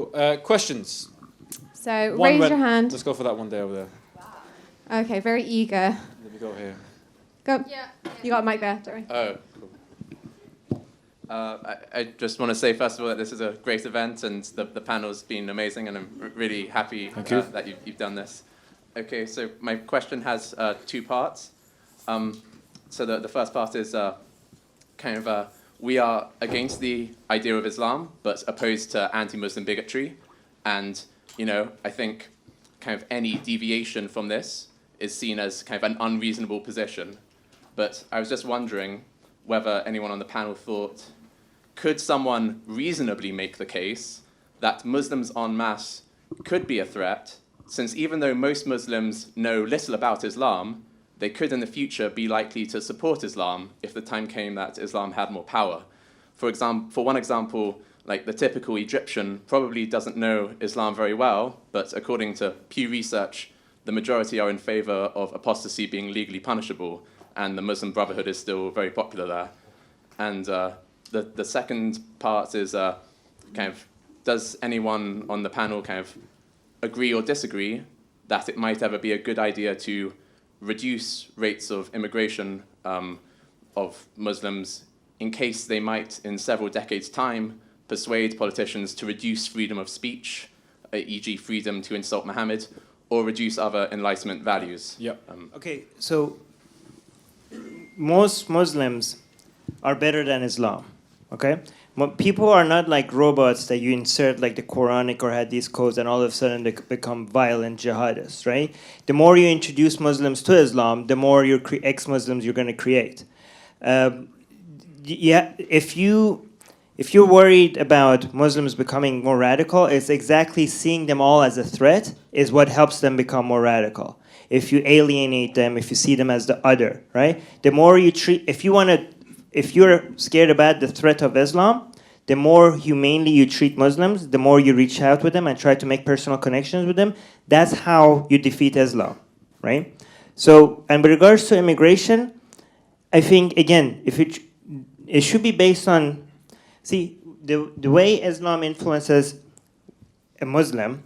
Cool. Questions? So raise your hand. Let's go for that one there over there. Okay, very eager. Let me go here. Go. Yeah. You got a mic there, sorry. Oh, cool. I just want to say, first of all, that this is a great event and the panel's been amazing, and I'm really happy that you've done this. Okay, so my question has two parts. So the first part is we are against the idea of Islam, but opposed to anti-Muslim bigotry. And, I think kind of any deviation from this is seen as kind of an unreasonable position. But I was just wondering whether anyone on the panel thought, could someone reasonably make the case that Muslims en masse could be a threat, since even though most Muslims know little about Islam, they could in the future be likely to support Islam if the time came that Islam had more power. For one example, like the typical Egyptian probably doesn't know Islam very well, but according to Pew Research, the majority are in favor of apostasy being legally punishable, and the Muslim Brotherhood is still very popular there. And the second part is does anyone on the panel kind of agree or disagree that it might ever be a good idea to reduce rates of immigration of Muslims in case they might, in several decades' time, persuade politicians to reduce freedom of speech, e.g. freedom to insult Muhammad, or reduce other Enlightenment values? Yep. Okay, so most Muslims are better than Islam, okay? People are not like robots that you insert like the Quranic or Hadith codes and all of a sudden they become violent jihadists, right? The more you introduce Muslims to Islam, the more ex-Muslims you're going to create. If you're worried about Muslims becoming more radical, it's exactly seeing them all as a threat is what helps them become more radical. If you alienate them, if you see them as the other, right? The more you treat, if you're scared about the threat of Islam, the more humanely you treat Muslims, the more you reach out with them and try to make personal connections with them. That's how you defeat Islam, right? So, and with regards to immigration, I think, again, it should be based on, see, the way Islam influences a Muslim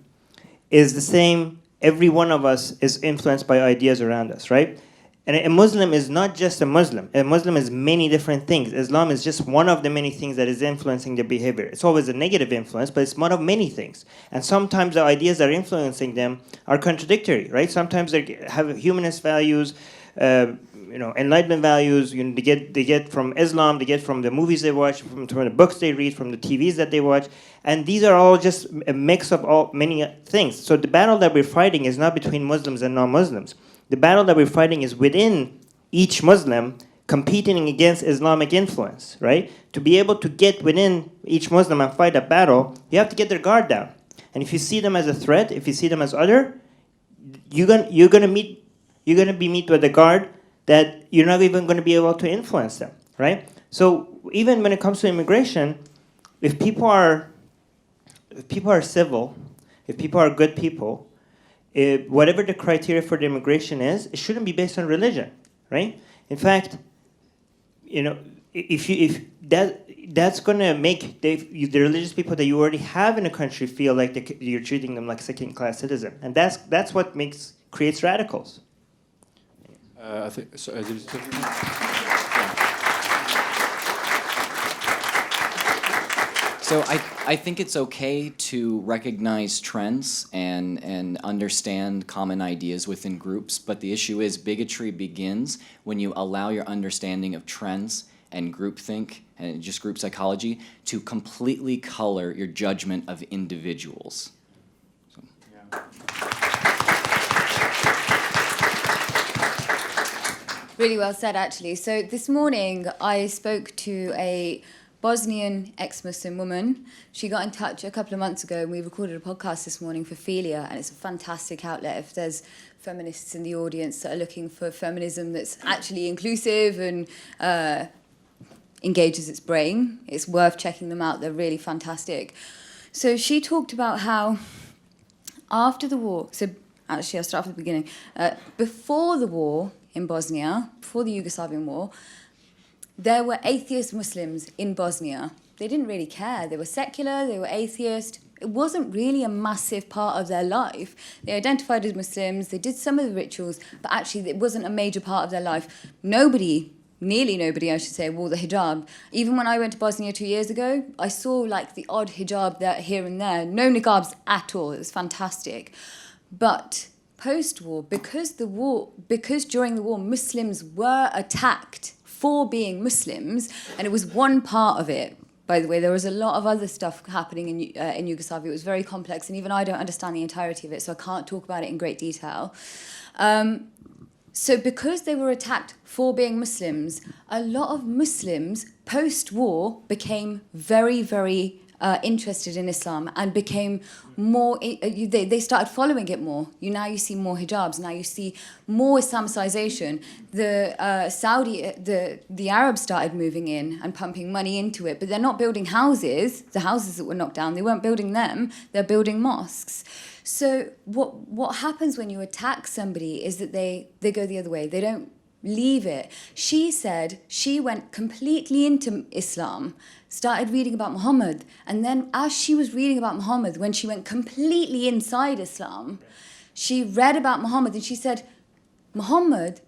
is the same. Every one of us is influenced by ideas around us, right? And a Muslim is not just a Muslim. A Muslim is many different things. Islam is just one of the many things that is influencing their behavior. It's always a negative influence, but it's one of many things. And sometimes the ideas that are influencing them are contradictory, right? Sometimes they have humanist values, Enlightenment values. They get from Islam, they get from the movies they watch, from the books they read, from the TVs that they watch. And these are all just a mix of many things. So the battle that we're fighting is not between Muslims and non-Muslims. The battle that we're fighting is within each Muslim competing against Islamic influence, right? To be able to get within each Muslim and fight a battle, you have to get their guard down. And if you see them as a threat, if you see them as other, you're gonna be met with a guard that you're not even going to be able to influence them, right? So even when it comes to immigration, if people are civil, if people are good people, whatever the criteria for the immigration is, it shouldn't be based on religion, right? In fact, if that's going to make the religious people that you already have in a country feel like you're treating them like a second-class citizen, and that's what creates radicals. I think so. So I think it's okay to recognize trends and understand common ideas within groups, but the issue is bigotry begins when you allow your understanding of trends and groupthink and just group psychology to completely color your judgment of individuals. So. Yeah. Really well said, actually. So this morning, I spoke to a Bosnian ex-Muslim woman. She got in touch a couple of months ago, and we recorded a podcast this morning for Philia, and it's a fantastic outlet. If there's feminists in the audience that are looking for feminism that's actually inclusive and engages its brain, it's worth checking them out. They're really fantastic. So she talked about how after the war, so actually I'll start from the beginning, before the war, in Bosnia, before the Yugoslavian war, there were atheist Muslims in Bosnia. They didn't really care. They were secular, they were atheist, it wasn't really a massive part of their life. They identified as Muslims, they did some of the rituals, but actually it wasn't a major part of their life. Nearly nobody, I should say, wore the hijab. Even when I went to Bosnia 2 years ago, I saw like the odd hijab there, here and there. No niqabs at all. It was fantastic. But post-war, because during the war Muslims were attacked for being Muslims, and it was one part of it. By the way, there was a lot of other stuff happening in Yugoslavia. It was very complex, and even I don't understand the entirety of it, so I can't talk about it in great detail. So because they were attacked for being Muslims, a lot of Muslims post-war became very, very interested in Islam and became more, they started following it more. Now you see more hijabs, now you see more Islamicization. The the Arabs started moving in and pumping money into it, but they're not building houses. The houses that were knocked down, they weren't building them, they're building mosques. So what happens when you attack somebody is that they go the other way. They don't leave it. She said she went completely into Islam, started reading about Muhammad, and then as she was reading about Muhammad, when she went completely inside Islam, she read about Muhammad and she said, Muhammad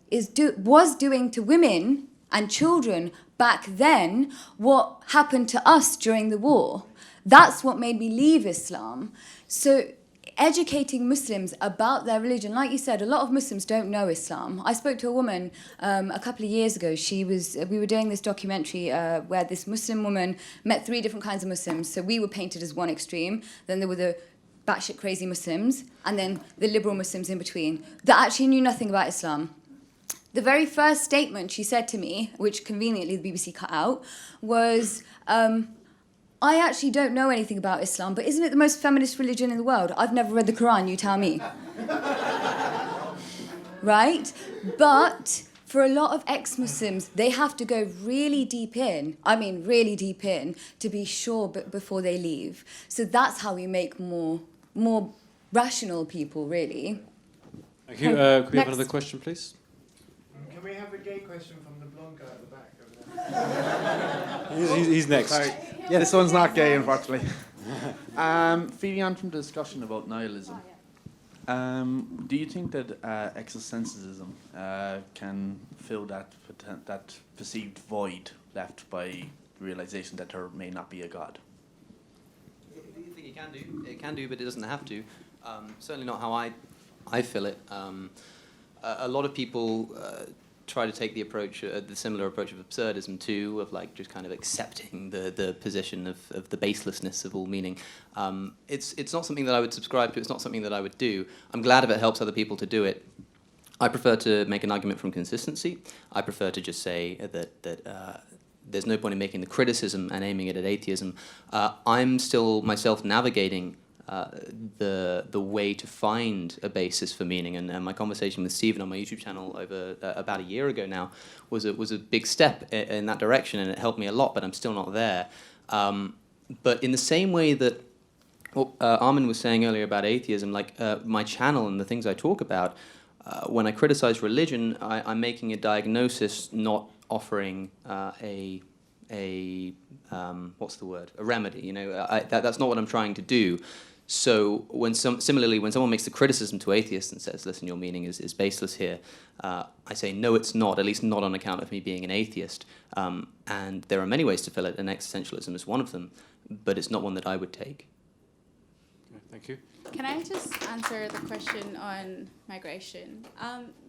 was doing to women and children back then what happened to us during the war. That's what made me leave Islam. So educating Muslims about their religion. Like you said, a lot of Muslims don't know Islam. I spoke to a woman a couple of years ago. We were doing this documentary where this Muslim woman met 3 different kinds of Muslims. So we were painted as one extreme. Then there were the batshit crazy Muslims, and then the liberal Muslims in between that actually knew nothing about Islam. The very first statement she said to me, which conveniently the BBC cut out, was, I actually don't know anything about Islam, but isn't it the most feminist religion in the world? I've never read the Quran, you tell me. Right? But for a lot of ex-Muslims, they have to go really deep in, to be sure before they leave. So that's how we make more rational people, really. Thank you. Could we have another question, please? Can we have a gay question from the blonde guy at the back over there? He's next. Sorry. Yeah, this one's not gay, unfortunately. Feeding on from the discussion about nihilism, do you think that existentialism can fill that perceived void left by the realization that there may not be a God? I think it can do. It can do, but it doesn't have to. Certainly not how I feel it. A lot of people try to take the similar approach of absurdism too, of like just kind of accepting the position of the baselessness of all meaning. It's not something that I would subscribe to. It's not something that I would do. I'm glad if it helps other people to do it. I prefer to make an argument from consistency. I prefer to just say that there's no point in making the criticism and aiming it at atheism. I'm still myself navigating the way to find a basis for meaning, and my conversation with Stephen on my YouTube channel over about a year ago now was a big step in that direction, and it helped me a lot. But I'm still not there. But in the same way that what Armin was saying earlier about atheism, like my channel and the things I talk about, when I criticize religion, I'm making a diagnosis, not offering a what's the word? A remedy. You know, that's not what I'm trying to do. So similarly, when someone makes the criticism to atheists and says, listen, your meaning is baseless here, I say, no, it's not, at least not on account of me being an atheist. And there are many ways to fill it, and existentialism is one of them, but it's not one that I would take. Thank you. Can I just answer the question on migration?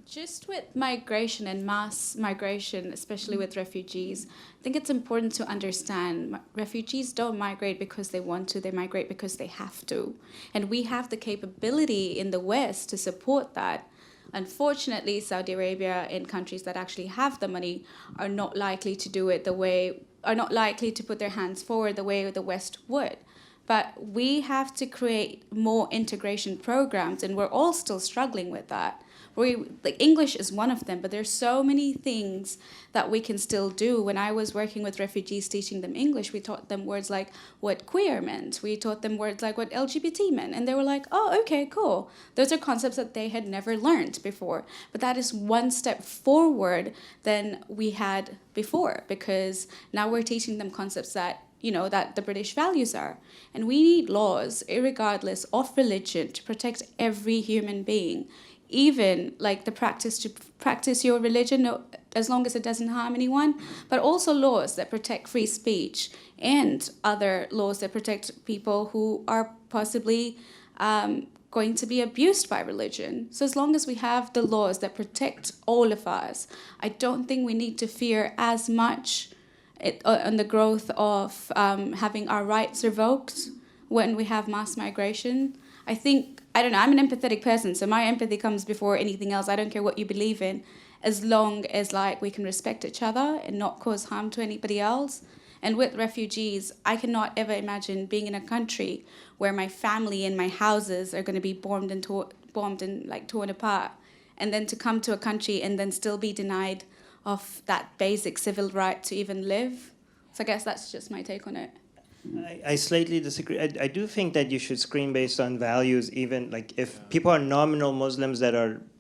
Just with migration and mass migration, especially with refugees, I think it's important to understand refugees don't migrate because they want to, they migrate because they have to. And we have the capability in the West to support that. Unfortunately, Saudi Arabia and countries that actually have the money are not likely to do it are not likely to put their hands forward the way the West would. But we have to create more integration programs, and we're all still struggling with that. Like English is one of them, but there's so many things that we can still do. When I was working with refugees teaching them English, we taught them words like what queer meant. We taught them words like what LGBT meant. And they were like, oh, okay, cool. Those are concepts that they had never learned before. But that is one step forward than we had before, because now we're teaching them concepts that that the British values are. And we need laws, irregardless of religion, to protect every human being, even like the practice to practice your religion, as long as it doesn't harm anyone, but also laws that protect free speech and other laws that protect people who are possibly going to be abused by religion. So as long as we have the laws that protect all of us, I don't think we need to fear as much on the growth of having our rights revoked when we have mass migration. I think, I don't know, I'm an empathetic person, so my empathy comes before anything else. I don't care what you believe in, as long as we can respect each other and not cause harm to anybody else. And with refugees, I cannot ever imagine being in a country where my family and my houses are going to be bombed and torn apart, and then to come to a country and then still be denied of that basic civil right to even live. So I guess that's just my take on it. I slightly disagree. I do think that you should screen based on values, even like if people are nominal Muslims that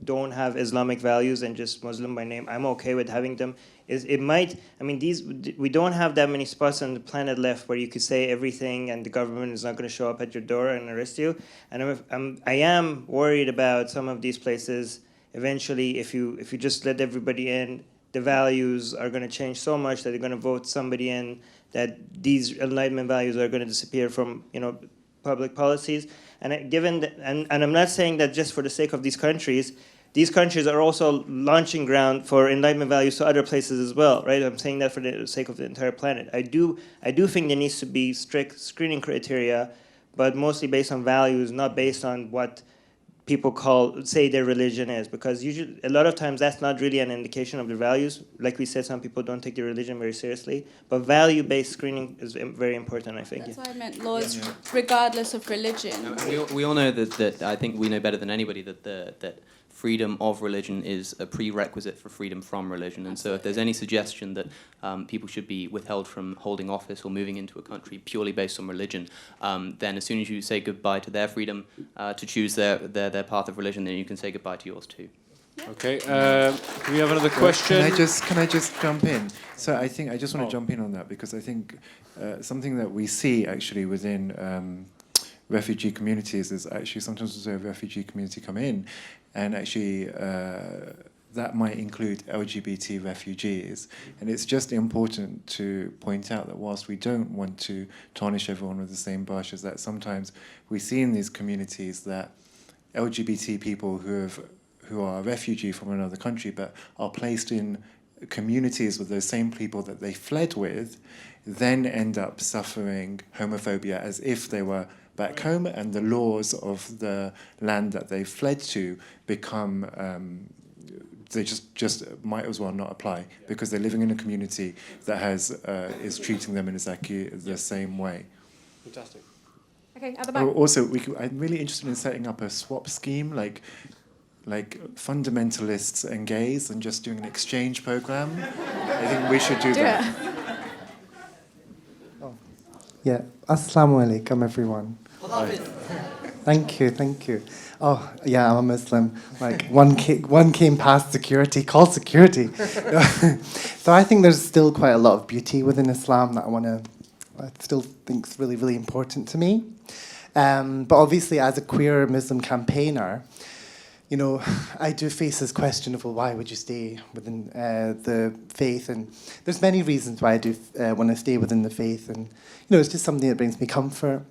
don't have Islamic values and just Muslim by name, I'm okay with having them. We don't have that many spots on the planet left where you could say everything and the government is not going to show up at your door and arrest you. And I am worried about some of these places. Eventually, if you just let everybody in, the values are going to change so much that they're going to vote somebody in, that these Enlightenment values are going to disappear from public policies. And I'm not saying that just for the sake of these countries are also launching ground for Enlightenment values to other places as well, right? I'm saying that for the sake of the entire planet. I do think there needs to be strict screening criteria, but mostly based on values, not based on what people say their religion is, because usually a lot of times that's not really an indication of their values. Like we said, some people don't take their religion very seriously, but value-based screening is very important, I think. That's why I meant laws regardless of religion. We all know that I think we know better than anybody that freedom of religion is a prerequisite for freedom from religion. And so if there's any suggestion that people should be withheld from holding office or moving into a country purely based on religion, then as soon as you say goodbye to their freedom to choose their path of religion, then you can say goodbye to yours too. Okay, can we have another question? Can I just jump in? So I think I just want to jump in on that, because I think something that we see actually within refugee communities is actually sometimes when a refugee community come in, and actually that might include LGBT refugees. And it's just important to point out that whilst we don't want to tarnish everyone with the same brush, is that sometimes we see in these communities that LGBT people who are refugee from another country but are placed in communities with those same people that they fled with, then end up suffering homophobia as if they were back home, and the laws of the land that they fled to become they just might as well not apply, because they're living in a community that is treating them in exactly the same way. Fantastic. Okay, at the back. Also, I'm really interested in setting up a swap scheme, like fundamentalists and gays, and just doing an exchange program. I think we should do that. Yeah, Assalamu alaikum, everyone. Thank you. Oh, yeah, I'm a Muslim. Like, one came past security, call security. So I think there's still quite a lot of beauty within Islam that I still think is really, really important to me. But obviously, as a queer Muslim campaigner, I do face this question of, well, why would you stay within the faith? And there's many reasons why I do want to stay within the faith. And, it's just something that brings me comfort,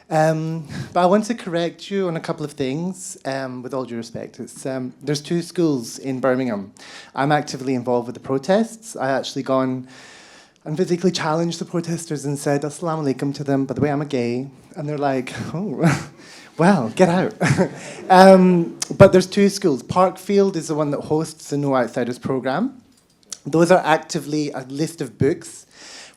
But I want to correct you on a couple of things, with all due respect. There's 2 schools in Birmingham. I'm actively involved with the protests. I actually gone and physically challenged the protesters and said, Assalamu alaikum to them, by the way, I'm a gay. And they're like, oh, well, get out. But there's 2 schools. Parkfield is the one that hosts the No Outsiders program. Those are actively a list of books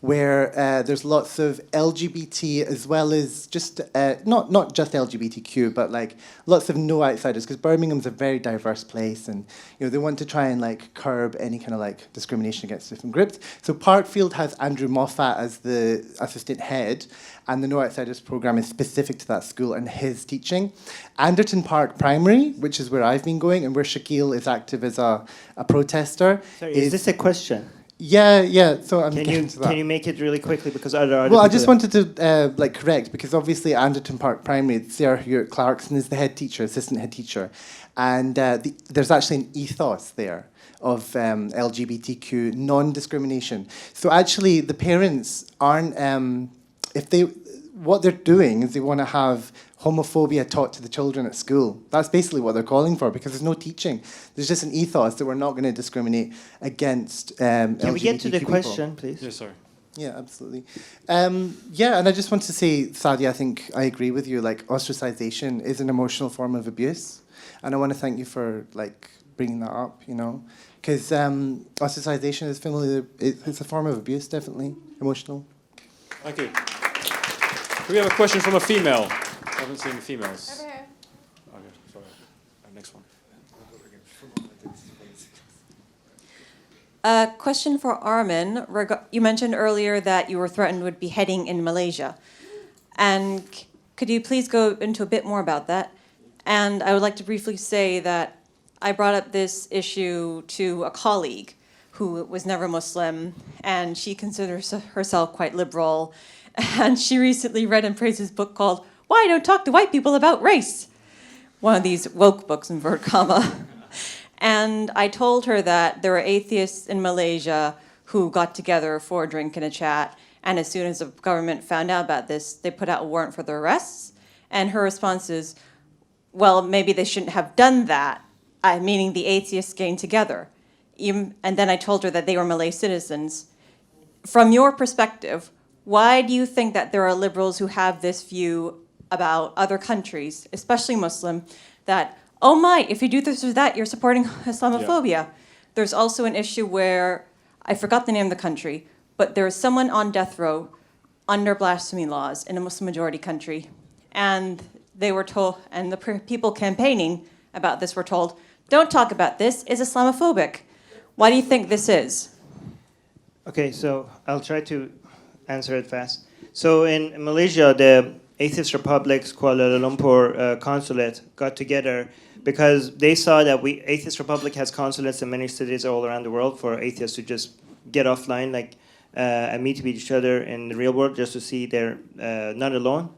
where there's lots of LGBT as well as just, not just LGBTQ, but like lots of no outsiders, because Birmingham's a very diverse place, and they want to try and curb any kind of discrimination against different groups. So Parkfield has Andrew Moffat as the assistant head, and the No Outsiders program is specific to that school and his teaching. Anderton Park Primary, which is where I've been going, and where Shaquille is active as a protester. Sorry, is this a question? Yeah. So I'm Can getting you to that. can you make it really quickly because other Well, I people just wanted to correct because obviously at Anderton Park Primary, Sarah Hewitt Clarkson is the head teacher, assistant head teacher, and there's actually an ethos there of LGBTQ non-discrimination. So actually, the parents aren't what they're doing is they want to have homophobia taught to the children at school. That's basically what they're calling for because there's no teaching. There's just an ethos that we're not going to discriminate against Can LGBTQ we get to the people. question, please? Yes, sorry. Yeah, absolutely. Yeah, and I just want to say, Sadia, I think I agree with you. Like, ostracization is an emotional form of abuse, and I want to thank you for bringing that up. You know, because ostracization is it's a form of abuse, definitely emotional. Thank you. Do we have a question from a female? I haven't seen the females. Over here. Okay, sorry. Next one. A question for Armin. You mentioned earlier that you were threatened with beheading in Malaysia. And could you please go into a bit more about that? And I would like to briefly say that I brought up this issue to a colleague who was never Muslim, and she considers herself quite liberal. And she recently read and praised this book called Why Don't Talk to White People About Race? One of these woke books, inverted comma. And I told her that there were atheists in Malaysia who got together for a drink and a chat, and as soon as the government found out about this, they put out a warrant for their arrests. And her response is, well, maybe they shouldn't have done that, meaning the atheists getting together. And then I told her that they were Malay citizens. From your perspective, why do you think that there are liberals who have this view about other countries, especially Muslim, that, oh my, if you do this or that, you're supporting Islamophobia? Yeah. There's also an issue where, I forgot the name of the country, but there is someone on death row under blasphemy laws in a Muslim majority country. And they were told, and the people campaigning about this were told, don't talk about this, it's Islamophobic. Why do you think this is? Okay, so I'll try to answer it fast. So in Malaysia, the Atheist Republic's Kuala Lumpur consulate got together because they saw that Atheist Republic has consulates in many cities all around the world for atheists to just get offline, and meet with each other in the real world just to see they're not alone.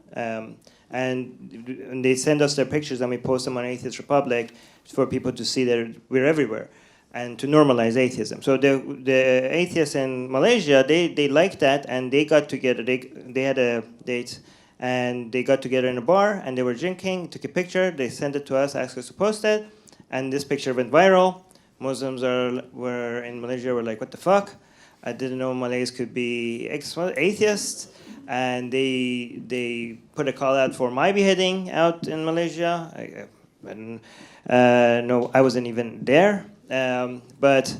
And they send us their pictures and we post them on Atheist Republic for people to see that we're everywhere and to normalize atheism. So the atheists in Malaysia, they liked that and they got together. They had a date and they got together in a bar and they were drinking, took a picture, they sent it to us, asked us to post it, and this picture went viral. Muslims were in Malaysia were like, what the fuck? I didn't know Malays could be atheists. And they put a call out for my beheading out in Malaysia. No, I wasn't even there. But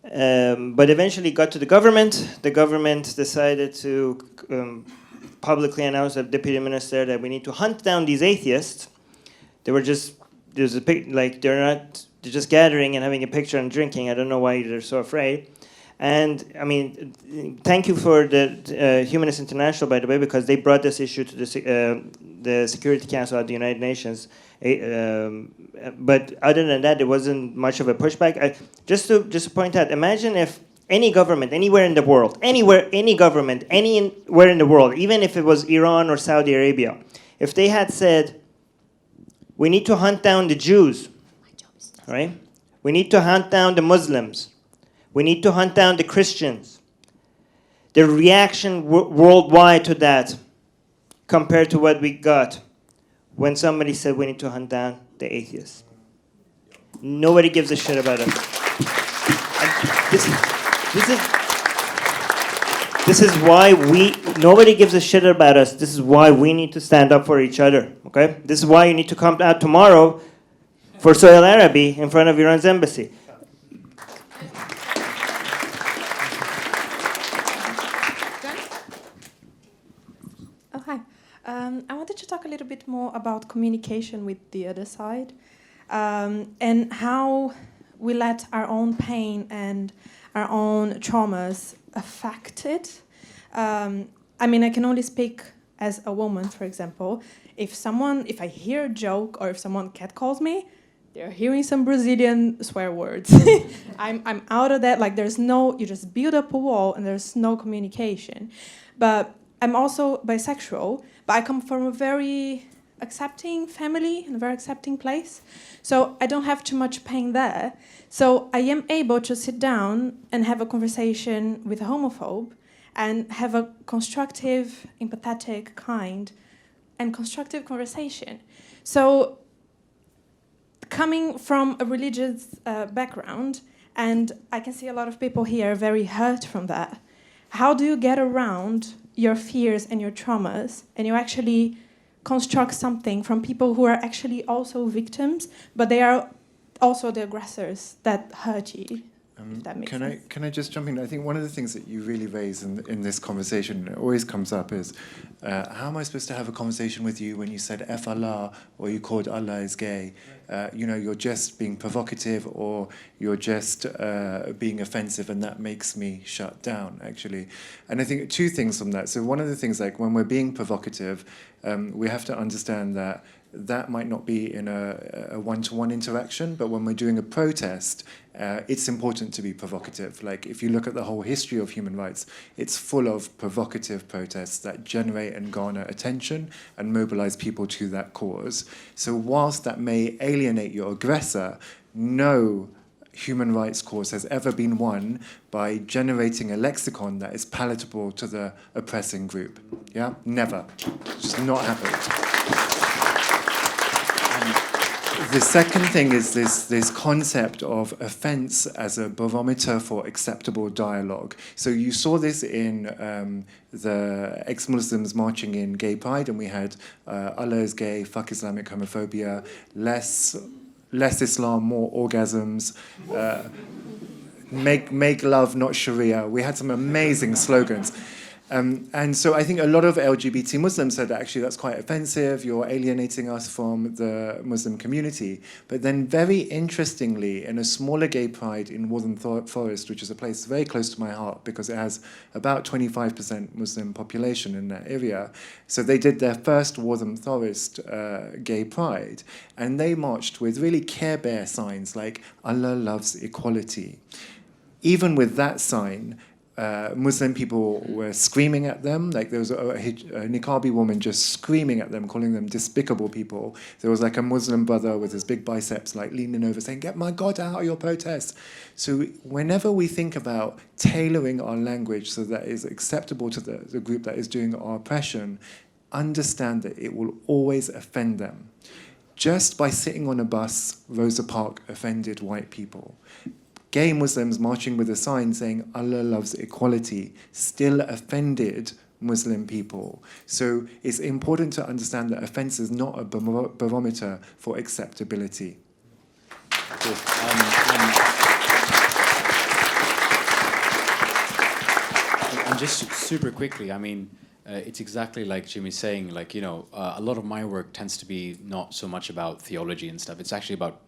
eventually got to the government. The government decided to publicly announce to the deputy minister that we need to hunt down these atheists. They were just they're just gathering and having a picture and drinking. I don't know why they're so afraid. And I mean, thank you for the Humanists International, by the way, because they brought this issue to the Security Council of the United Nations. But other than that, there wasn't much of a pushback. Just to point out, imagine if any government, anywhere in the world, any government, anywhere in the world, even if it was Iran or Saudi Arabia, if they had said, we need to hunt down the Jews, right? We need to hunt down the Muslims. We need to hunt down the Christians. The reaction worldwide to that compared to what we got when somebody said we need to hunt down the atheists. Nobody gives a shit about us. This is why nobody gives a shit about us. This is why we need to stand up for each other, okay? This is why you need to come out tomorrow for Soil Arabi in front of Iran's embassy. I wanted to talk a little bit more about communication with the other side, and how we let our own pain and our own traumas affect it. I mean, I can only speak as a woman, for example. If I hear a joke or if someone catcalls me, They're hearing some Brazilian swear words. I'm out of that. Like there's no, you just build up a wall and there's no communication. But I'm also bisexual, but I come from a very accepting family and a very accepting place. So I don't have too much pain there. So I am able to sit down and have a conversation with a homophobe and have a constructive, empathetic, kind, and constructive conversation. So coming from a religious background, and I can see a lot of people here very hurt from that, how do you get around your fears and your traumas and you actually construct something from people who are actually also victims, but they are also the aggressors that hurt you? If that makes sense. Can I just jump in? I think one of the things that you really raise in this conversation, it always comes up, is how am I supposed to have a conversation with you when you said F Allah or you called Allah is gay? You're just being provocative or you're just being offensive, and that makes me shut down, actually. And I think two things from that. So one of the things, like when we're being provocative, we have to understand that that might not be in a one-to-one interaction, but when we're doing a protest, it's important to be provocative. Like if you look at the whole history of human rights, it's full of provocative protests that generate and garner attention and mobilize people to that cause. So whilst that may alienate your aggressor, no human rights cause has ever been won by generating a lexicon that is palatable to the oppressing group. Yeah? Never. It's just not happened. The second thing is this concept of offence as a barometer for acceptable dialogue. So you saw this in the ex-Muslims marching in Gay Pride, and we had Allah is gay, fuck Islamic homophobia, less Islam, more orgasms, make love, not Sharia. We had some amazing slogans. And so I think a lot of LGBT Muslims said that actually that's quite offensive, you're alienating us from the Muslim community. But then very interestingly, in a smaller gay pride in Northern Forest, which is a place very close to my heart because it has about 25% Muslim population in that area, so they did their first Northern Forest gay pride, and they marched with really Care Bear signs like Allah loves equality. Even with that sign, Muslim people were screaming at them, like there was a niqabi woman just screaming at them, calling them despicable people. There was like a Muslim brother with his big biceps like leaning over saying, get my God out of your protest. So whenever we think about tailoring our language so that is acceptable to the group that is doing our oppression, understand that it will always offend them. Just by sitting on a bus, Rosa Parks offended white people. Gay Muslims marching with a sign saying Allah loves equality still offended Muslim people. So it's important to understand that offense is not a barometer for acceptability. And just super quickly, I mean, it's exactly like Jimmy's saying, like, a lot of my work tends to be not so much about theology and stuff. It's actually about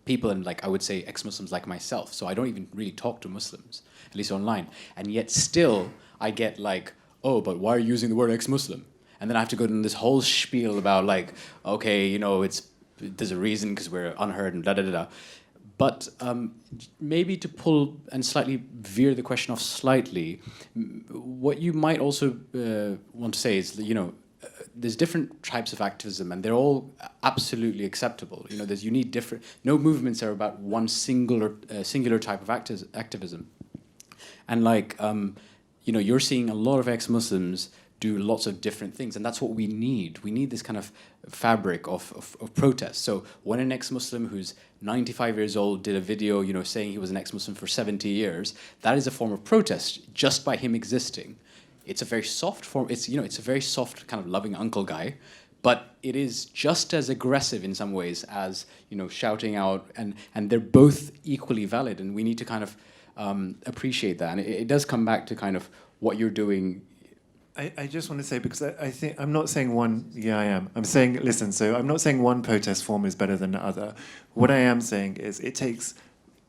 people and, like, I would say ex-Muslims like myself. So I don't even really talk to Muslims, at least online. And yet still I get like, oh, but why are you using the word ex-Muslim? And then I have to go into this whole spiel about like, okay, there's a reason because we're unheard and da-da-da-da. But maybe to pull and slightly veer the question off slightly, what you might also want to say is, there's different types of activism, and they're all absolutely acceptable. You need different. No movements are about one singular type of activism. And like, you're seeing a lot of ex-Muslims do lots of different things, and that's what we need. We need this kind of fabric of protest. So when an ex-Muslim who's 95 years old did a video, saying he was an ex-Muslim for 70 years, that is a form of protest just by him existing. It's a very soft form. It's a very soft kind of loving uncle guy, but it is just as aggressive in some ways as shouting out, and they're both equally valid, and we need to kind of appreciate that. And it does come back to kind of what you're doing. I just want to say, because I think I'm not saying one. Yeah, I am. I'm saying, listen. So I'm not saying one protest form is better than the other. What I am saying is it takes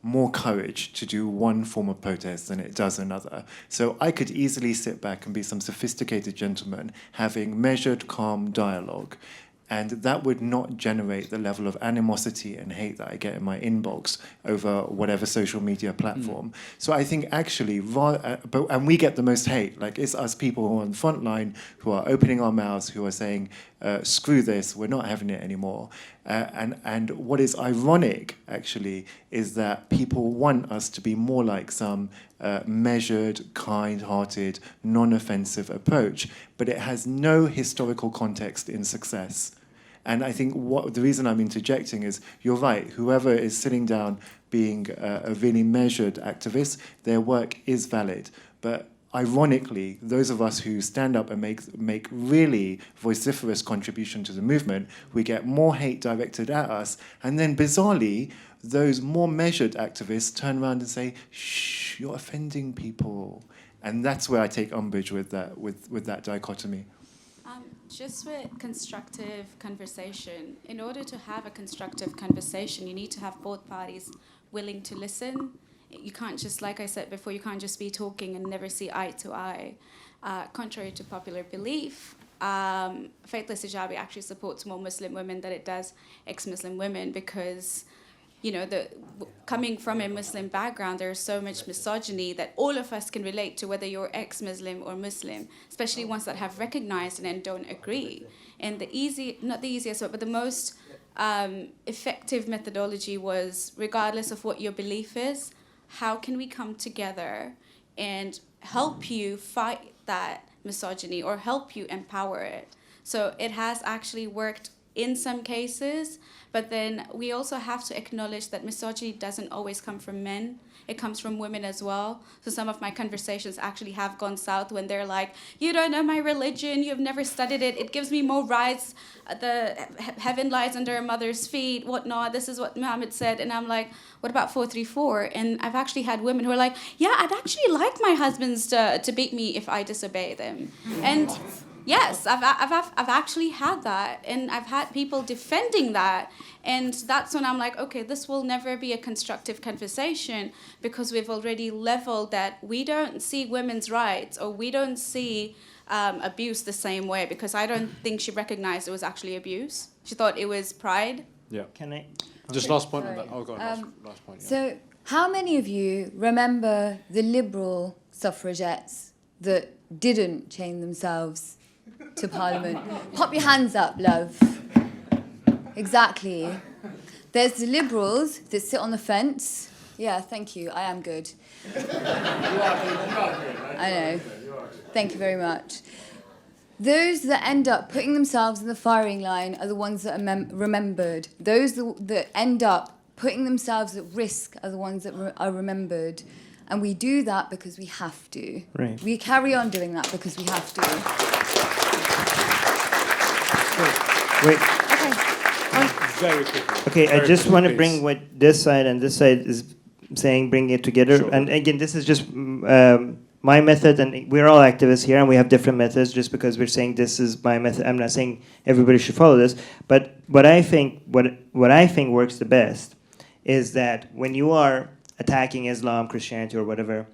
more courage to do one form of protest than it does another. So I could easily sit back and be some sophisticated gentleman having measured, calm dialogue. And that would not generate the level of animosity and hate that I get in my inbox over whatever social media platform. So I think actually, and we get the most hate. Like, it's us people who are on the front line, who are opening our mouths, who are saying, screw this, we're not having it anymore. And what is ironic, actually, is that people want us to be more like some measured, kind-hearted, non-offensive approach, but it has no historical context in success. And I think the reason I'm interjecting is, you're right, whoever is sitting down being a really measured activist, their work is valid. But ironically, those of us who stand up and make really vociferous contribution to the movement, we get more hate directed at us, and then bizarrely, those more measured activists turn around and say, shh, you're offending people. And that's where I take umbrage with that dichotomy. Just with constructive conversation, in order to have a constructive conversation, you need to have both parties willing to listen. You can't just, like I said before, you can't just be talking and never see eye to eye. Contrary to popular belief, Faithless Hijabi actually supports more Muslim women than it does ex-Muslim women, because, you know, coming from a Muslim background, there's so much misogyny that all of us can relate to, whether you're ex-Muslim or Muslim, especially ones that have recognized and then don't agree. And not the easiest, but the most effective methodology was, regardless of what your belief is, how can we come together and help you fight that misogyny or help you empower it? So it has actually worked in some cases, but then we also have to acknowledge that misogyny doesn't always come from men. It comes from women as well. So some of my conversations actually have gone south when they're like, you don't know my religion, you've never studied it, it gives me more rights, the heaven lies under a mother's feet, whatnot, this is what Muhammad said. And I'm like, what about 434? And I've actually had women who are like, yeah, I'd actually like my husbands to beat me if I disobey them. And yes, I've actually had that, and I've had people defending that, and that's when I'm like, okay, this will never be a constructive conversation, because we've already leveled that we don't see women's rights, or we don't see abuse the same way, because I don't think she recognized it was actually abuse. She thought it was pride. Yeah. Can I? Just last point on that. Oh, go on, last point. Yeah. So, how many of you remember the liberal suffragettes that didn't chain themselves to Parliament? Pop your hands up, love. Exactly. There's the liberals that sit on the fence. Yeah, thank you. I am good. I know. Thank you very much. Those that end up putting themselves in the firing line are the ones that are remembered. Those that end up putting themselves at risk are the ones that are remembered. And we do that because we have to. Right. We carry on doing that because we have to. Wait. Very quickly. Okay, I just want to bring please. what this side and this side is saying, bring it together. Sure. And again, this is just my method, and we're all activists here, and we have different methods. Just because we're saying this is my method, I'm not saying everybody should follow this. But what I think works the best is that when you are attacking Islam, Christianity, or whatever,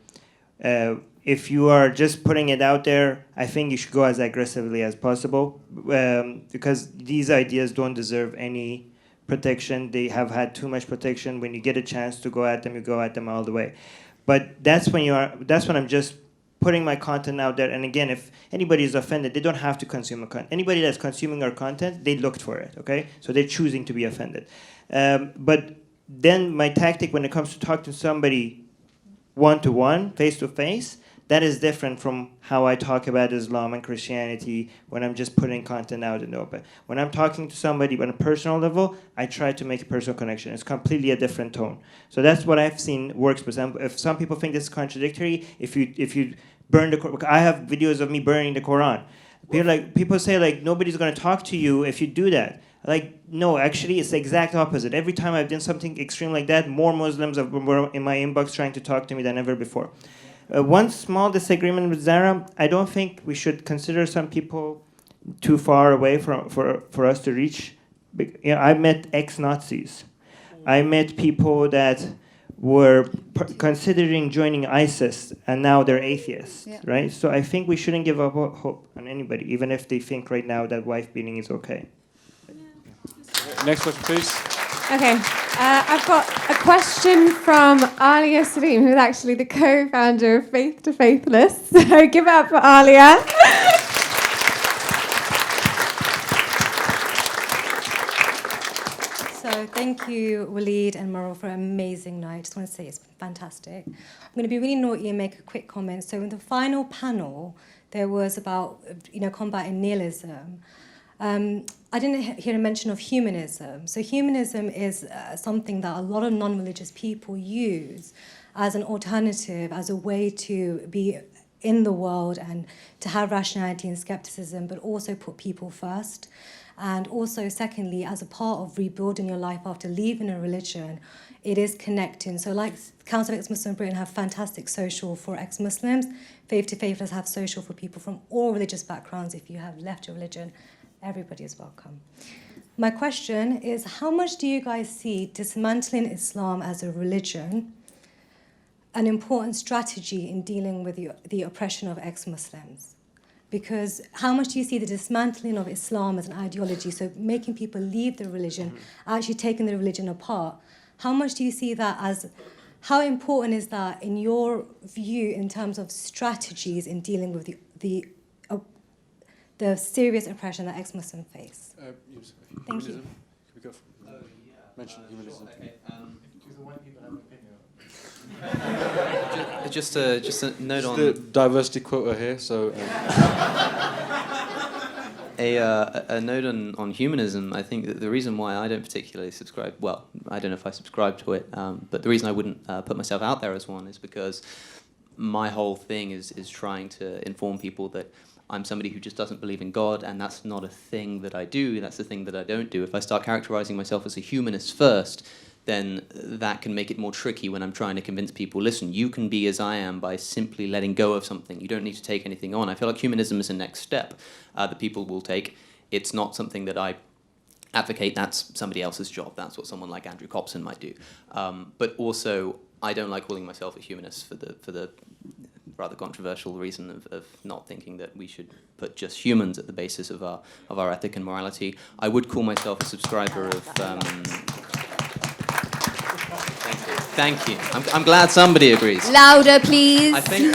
if you are just putting it out there, I think you should go as aggressively as possible, because these ideas don't deserve any protection. They have had too much protection. When you get a chance to go at them, you go at them all the way. But that's when I'm just putting my content out there. And again, if anybody is offended, they don't have to consume a content. Anybody that's consuming our content, they looked for it, okay? So they're choosing to be offended. But then my tactic when it comes to talk to somebody one-to-one, face-to-face, that is different from how I talk about Islam and Christianity when I'm just putting content out in the open. When I'm talking to somebody on a personal level, I try to make a personal connection. It's completely a different tone. So that's what I've seen works. For example, if some people think this is contradictory, if you burn the Quran, I have videos of me burning the Quran. People say like nobody's going to talk to you if you do that. Like, no, actually, it's the exact opposite. Every time I've done something extreme like that, more Muslims were in my inbox trying to talk to me than ever before. One small disagreement with Zara, I don't think we should consider some people too far away for us to reach. You know, I met ex-Nazis. I met people that were considering joining ISIS, and now they're atheists, right? So I think we shouldn't give up hope on anybody, even if they think right now that wife beating is okay. Next question, please. Okay, I've got a question from Alia Salim, who's actually the co-founder of Faith to Faithless. So give it up for Alia. So thank you, Waleed and Marul, for an amazing night. I just want to say it's been fantastic. I'm going to be really naughty and make a quick comment. So in the final panel, there was about combating nihilism. I didn't hear a mention of humanism. So humanism is something that a lot of non-religious people use as an alternative, as a way to be in the world and to have rationality and skepticism, but also put people first. And also, secondly, as a part of rebuilding your life after leaving a religion, it is connecting. So like Council of Ex-Muslim Britain have fantastic social for ex-Muslims, Faith to Faithless have social for people from all religious backgrounds. If you have left your religion, everybody is welcome. My question is, how much do you guys see dismantling Islam as a religion an important strategy in dealing with the oppression of ex-Muslims? Because how much do you see the dismantling of Islam as an ideology, so making people leave the religion, actually taking the religion apart? How much do you see that as, how important is that in your view in terms of strategies in dealing with the serious oppression that ex-Muslims face? Thank you. Can we go mention humanism? Just a note on the diversity quota here. So a note on humanism. I think that the reason why I don't particularly subscribe, well, I don't know if I subscribe to it, but the reason I wouldn't put myself out there as one is because my whole thing is trying to inform people that I'm somebody who just doesn't believe in God, and that's not a thing that I do, that's the thing that I don't do. If I start characterizing myself as a humanist first, then that can make it more tricky when I'm trying to convince people, listen, you can be as I am by simply letting go of something. You don't need to take anything on. I feel like humanism is the next step that people will take. It's not something that I advocate. That's somebody else's job. That's what someone like Andrew Copson might do. But also, I don't like calling myself a humanist for the rather controversial reason of not thinking that we should put just humans at the basis of our ethic and morality. I would call myself a subscriber of... Thank you. I'm glad somebody agrees. Louder, please. I think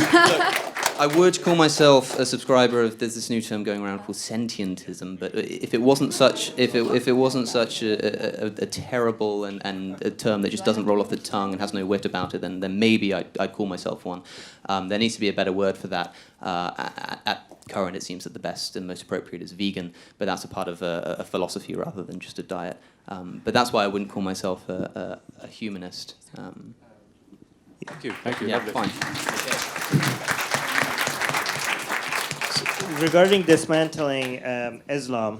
I would call myself a subscriber of. There's this new term going around called sentientism, but if it wasn't such, if it wasn't such a terrible and a term that just doesn't roll off the tongue and has no wit about it, then maybe I'd call myself one. There needs to be a better word for that. At current, it seems that the best and most appropriate is vegan, but that's a part of a philosophy rather than just a diet. But that's why I wouldn't call myself a humanist. Thank you. Thank you. Yeah, fine. So regarding dismantling Islam,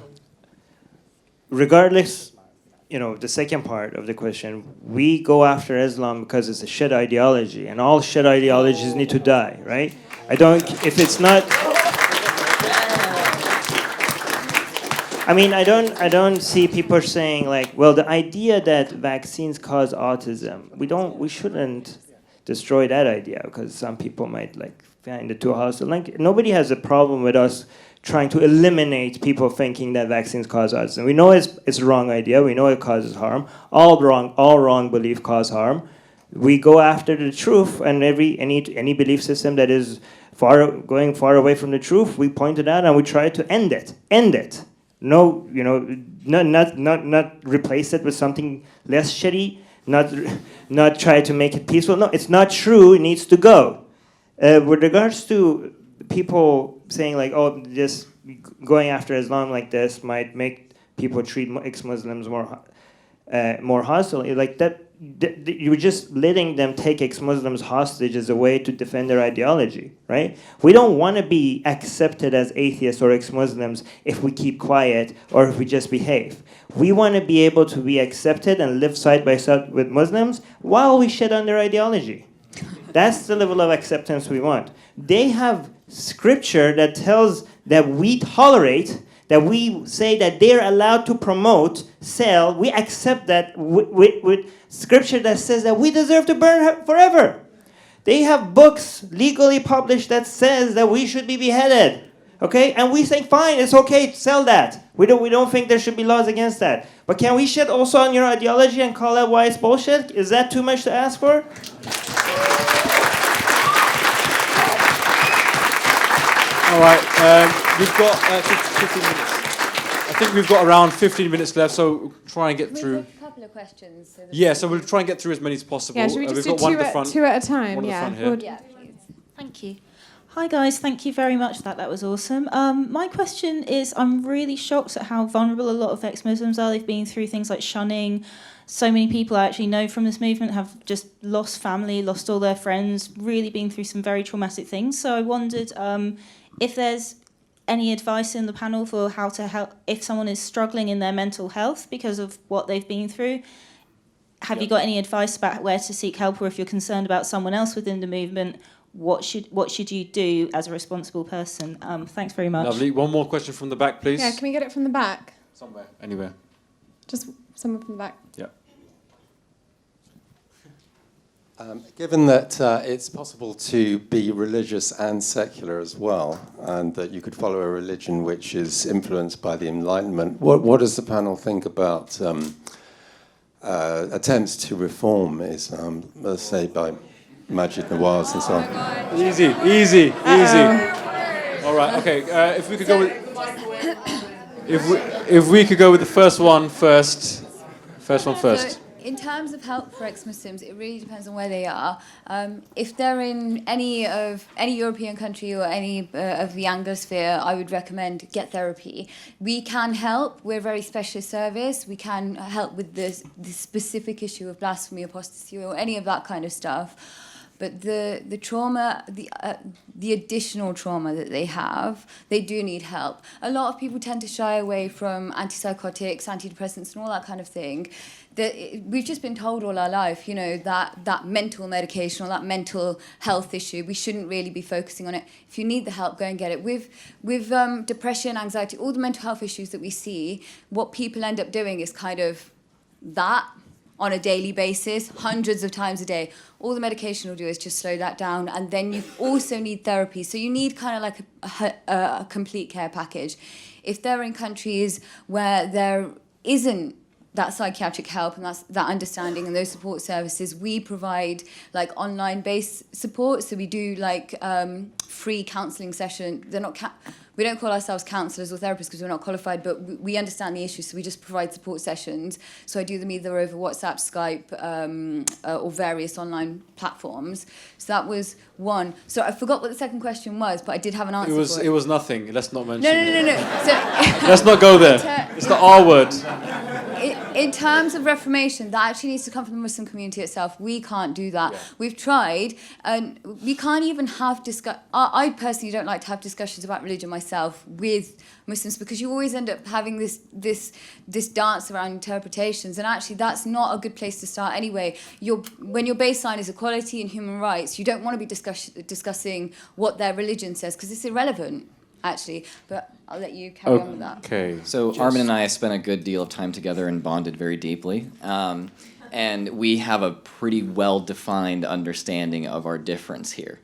regardless, the second part of the question, we go after Islam because it's a shit ideology, and all shit ideologies need to die, right? If it's not... I don't see people saying like, well, the idea that vaccines cause autism, we shouldn't destroy that idea because some people might find it too hostile. Nobody has a problem with us trying to eliminate people thinking that vaccines cause autism. We know it's a wrong idea. We know it causes harm. All wrong belief cause harm. We go after the truth, and any belief system that is going far away from the truth, we point it out and we try to end it. No, not replace it with something less shitty. Not try to make it peaceful. No, it's not true. It needs to go. With regards to people saying like, oh, just going after Islam like this might make people treat ex-Muslims more hostile. Like that, you're just letting them take ex-Muslims hostage as a way to defend their ideology, right? We don't want to be accepted as atheists or ex-Muslims if we keep quiet or if we just behave. We want to be able to be accepted and live side by side with Muslims while we shit on their ideology. That's the level of acceptance we want. They have scripture that tells that we tolerate, that we say that they're allowed to promote, sell. We accept that with scripture that says that we deserve to burn forever. They have books legally published that says that we should be beheaded. Okay, and we think fine, it's okay to sell that. We don't think there should be laws against that. But can we shit also on your ideology and call out why it's bullshit? Is that too much to ask for? All right, we've got 15 minutes. I think we've got around 15 minutes left, so try and get Can we through. take a couple of questions? So Yeah, so we'll try and get through as many as possible. Yeah, should we We've just do got one two at the front, two at a time? one at the Yeah. front here. Yeah, please. Thank you. Hi guys, thank you very much for that. That was awesome. My question is, I'm really shocked at how vulnerable a lot of ex-Muslims are. They've been through things like shunning. So many people I actually know from this movement have just lost family, lost all their friends, really been through some very traumatic things. So I wondered if there's any advice in the panel for how to help if someone is struggling in their mental health because of what they've been through. Have you got any advice about where to seek help, or if you're concerned about someone else within the movement, what should you do as a responsible person? Thanks very much. Lovely. One more question from the back, please. Yeah, can we get it from the back? Somewhere. Anywhere. Just someone from the back. Yeah. Given that it's possible to be religious and secular as well, and that you could follow a religion which is influenced by the Enlightenment, what does the panel think about attempts to reform Islam, let's say by Majid Nawaz and so on? Easy. All right. Okay. If we could go with, if we could go with the first one first. First one first. So, in terms of help for ex-Muslims, it really depends on where they are. If they're in any European country or any of the Anglosphere, I would recommend get therapy. We can help. We're a very specialist service. We can help with the specific issue of blasphemy, apostasy, or any of that kind of stuff. But the trauma, the additional trauma that they have, they do need help. A lot of people tend to shy away from antipsychotics, antidepressants, and all that kind of thing. We've just been told all our life, that mental medication or that mental health issue, we shouldn't really be focusing on it. If you need the help, go and get it. With depression, anxiety, all the mental health issues that we see, what people end up doing is kind of that on a daily basis, hundreds of times a day. All the medication will do is just slow that down, and then you also need therapy. So you need kind of like a complete care package. If they're in countries where there isn't that psychiatric help and that understanding and those support services, we provide like online-based support. So we do like free counselling session. They're not we don't call ourselves counsellors or therapists because we're not qualified, but we understand the issues, so we just provide support sessions. So I do them either over WhatsApp, Skype, or various online platforms. So that was one. So I forgot what the second question was, but I did have an answer for it. It was nothing. Let's not mention No. So, let's not go there. It's the R word. In terms of reformation, that actually needs to come from the Muslim community itself. We can't do that. Yeah. We've tried, and we can't even have I personally don't like to have discussions about religion myself with Muslims, because you always end up having this dance around interpretations, and actually that's not a good place to start anyway. When your baseline is equality and human rights, you don't want to be discussing what their religion says, because it's irrelevant, actually. But I'll let you carry on with that. Okay. So Armin and I have spent a good deal of time together and bonded very deeply. And we have a pretty well-defined understanding of our difference here.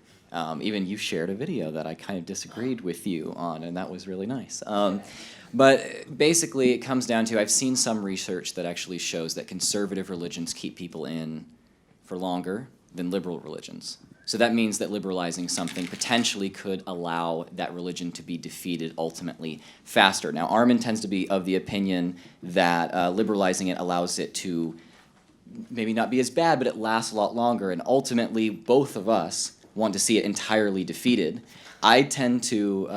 Even you shared a video that I kind of disagreed with you on, and that was really nice. But basically, it comes down to, I've seen some research that actually shows that conservative religions keep people in for longer than liberal religions. So that means that liberalizing something potentially could allow that religion to be defeated ultimately faster. Now, Armin tends to be of the opinion that liberalizing it allows it to maybe not be as bad, but it lasts a lot longer, and ultimately both of us want to see it entirely defeated. I tend to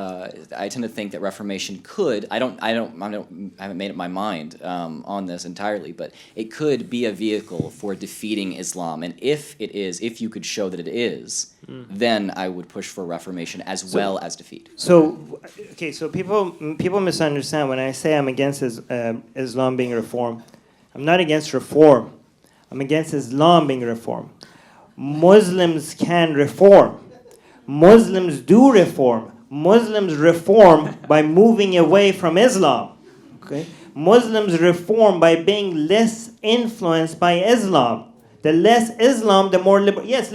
think that Reformation could. I haven't made up my mind on this entirely, but it could be a vehicle for defeating Islam. And if you could show that it is, then I would push for Reformation as well as defeat. So people misunderstand when I say I'm against Islam being reformed. I'm not against reform. I'm against Islam being reformed. Muslims can reform. Muslims do reform. Muslims reform by moving away from Islam. Okay? Muslims reform by being less influenced by Islam. The less Islam, the more liberal. Yes,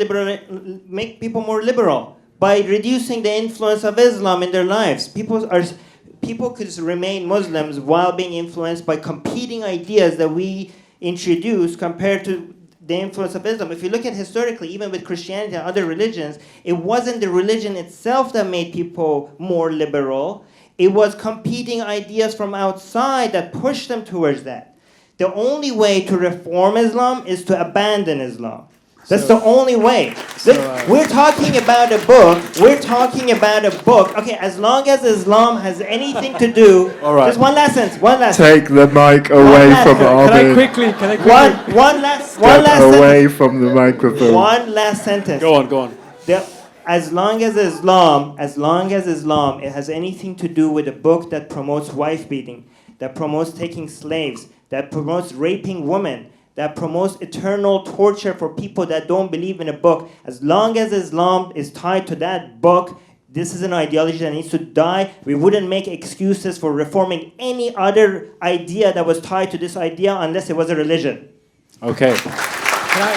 make people more liberal. by reducing the influence of Islam in their lives. People could remain Muslims while being influenced by competing ideas that we introduce compared to the influence of Islam. If you look at historically, even with Christianity and other religions, it wasn't the religion itself that made people more liberal. It was competing ideas from outside that pushed them towards that. The only way to reform Islam is to abandon Islam. That's the only way. We're talking about a book. Okay, as long as Islam has anything to do. All right. Just one last sentence. Take the mic away from Armin. Can I quickly? One last away sentence. from the microphone. One last sentence. Go on. As long as Islam, it has anything to do with a book that promotes wife beating, that promotes taking slaves, that promotes raping women, that promotes eternal torture for people that don't believe in a book. As long as Islam is tied to that book, this is an ideology that needs to die. We wouldn't make excuses for reforming any other idea that was tied to this idea unless it was a religion. Okay. Can I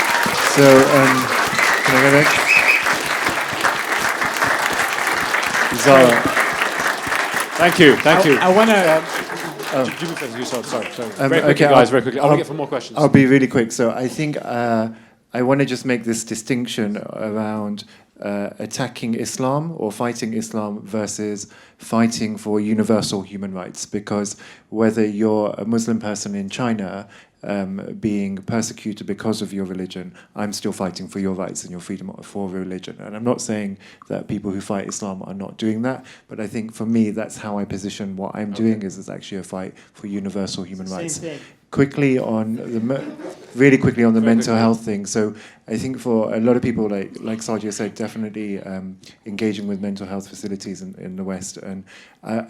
go next? Zara. Thank you. I want to... Jimmy first, you sorry. Very quickly, guys, very quickly. I want to get for more questions. I'll be really quick. So I think I want to just make this distinction around attacking Islam or fighting Islam versus fighting for universal human rights. Because whether you're a Muslim person in China being persecuted because of your religion, I'm still fighting for your rights and your freedom for religion. And I'm not saying that people who fight Islam are not doing that, but I think for me, that's how I position what I'm doing is actually a fight for universal human rights. Same thing. Really quickly on the mental health thing. So I think for a lot of people, like Sadia said, definitely engaging with mental health facilities in the West. And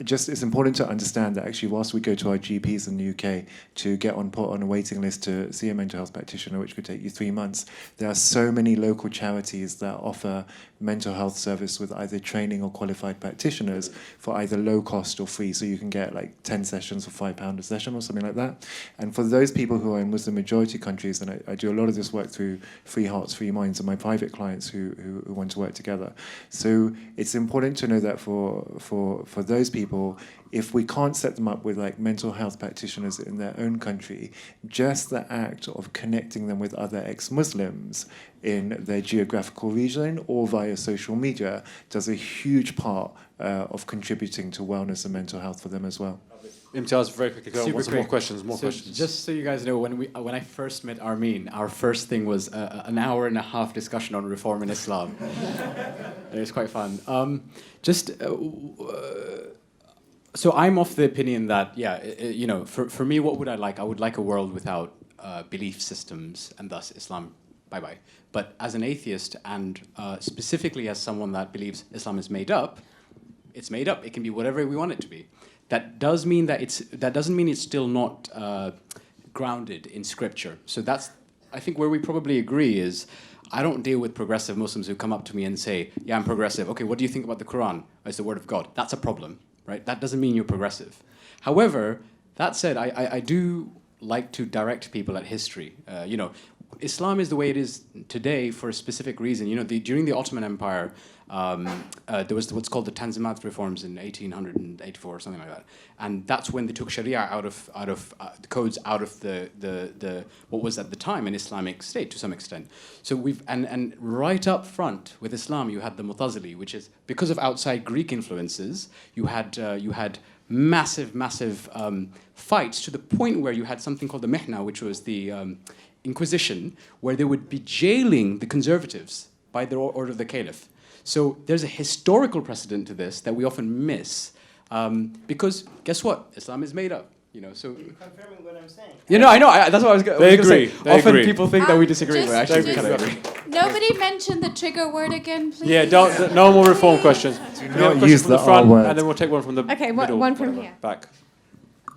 just it's important to understand that actually whilst we go to our GPs in the UK to get put on a waiting list to see a mental health practitioner, which could take you 3 months, there are so many local charities that offer mental health service with either training or qualified practitioners for either low cost or free. So you can get like 10 sessions for £5 a session or something like that. And for those people who are in Muslim majority countries, and I do a lot of this work through Free Hearts, Free Minds, and my private clients who want to work together. So it's important to know that for those people, if we can't set them up with like mental health practitioners in their own country, just the act of connecting them with other ex-Muslims in their geographical region or via social media does a huge part of contributing to wellness and mental health for them as well. Imtiaz, very quickly, go. Super Some more quick. questions. Just so you guys know, when I first met Armin, our first thing was an hour and a half discussion on reform in Islam. And it was quite fun. So I'm of the opinion that, for me, what would I like? I would like a world without belief systems, and thus Islam, bye-bye. But as an atheist, and specifically as someone that believes Islam is made up, it's made up. It can be whatever we want it to be. That doesn't mean it's still not grounded in scripture. So that's, I think, where we probably agree is, I don't deal with progressive Muslims who come up to me and say, yeah, I'm progressive. Okay, what do you think about the Quran? It's the word of God. That's a problem, right? That doesn't mean you're progressive. However, that said, I do like to direct people at history. Islam is the way it is today for a specific reason. During the Ottoman Empire, there was what's called the Tanzimat reforms in 1884 or something like that, and that's when they took Sharia out of the codes out of the what was at the time an Islamic state to some extent. So and right up front with Islam, you had the Mu'tazili, which is because of outside Greek influences. You had massive fights to the point where you had something called the Mihna, which was the Inquisition, where they would be jailing the conservatives by the order of the Caliph. So there's a historical precedent to this that we often miss, because guess what? Islam is made up. So you're confirming what I'm saying. I know. That's what I was going to say. Often people think that we disagree, Just- but actually we just- kind of agree. Nobody mentioned the trigger word again, please. Yeah, no more reform questions. Do not use the R word. And then we'll take one from the Okay, middle, one from whatever, here. back.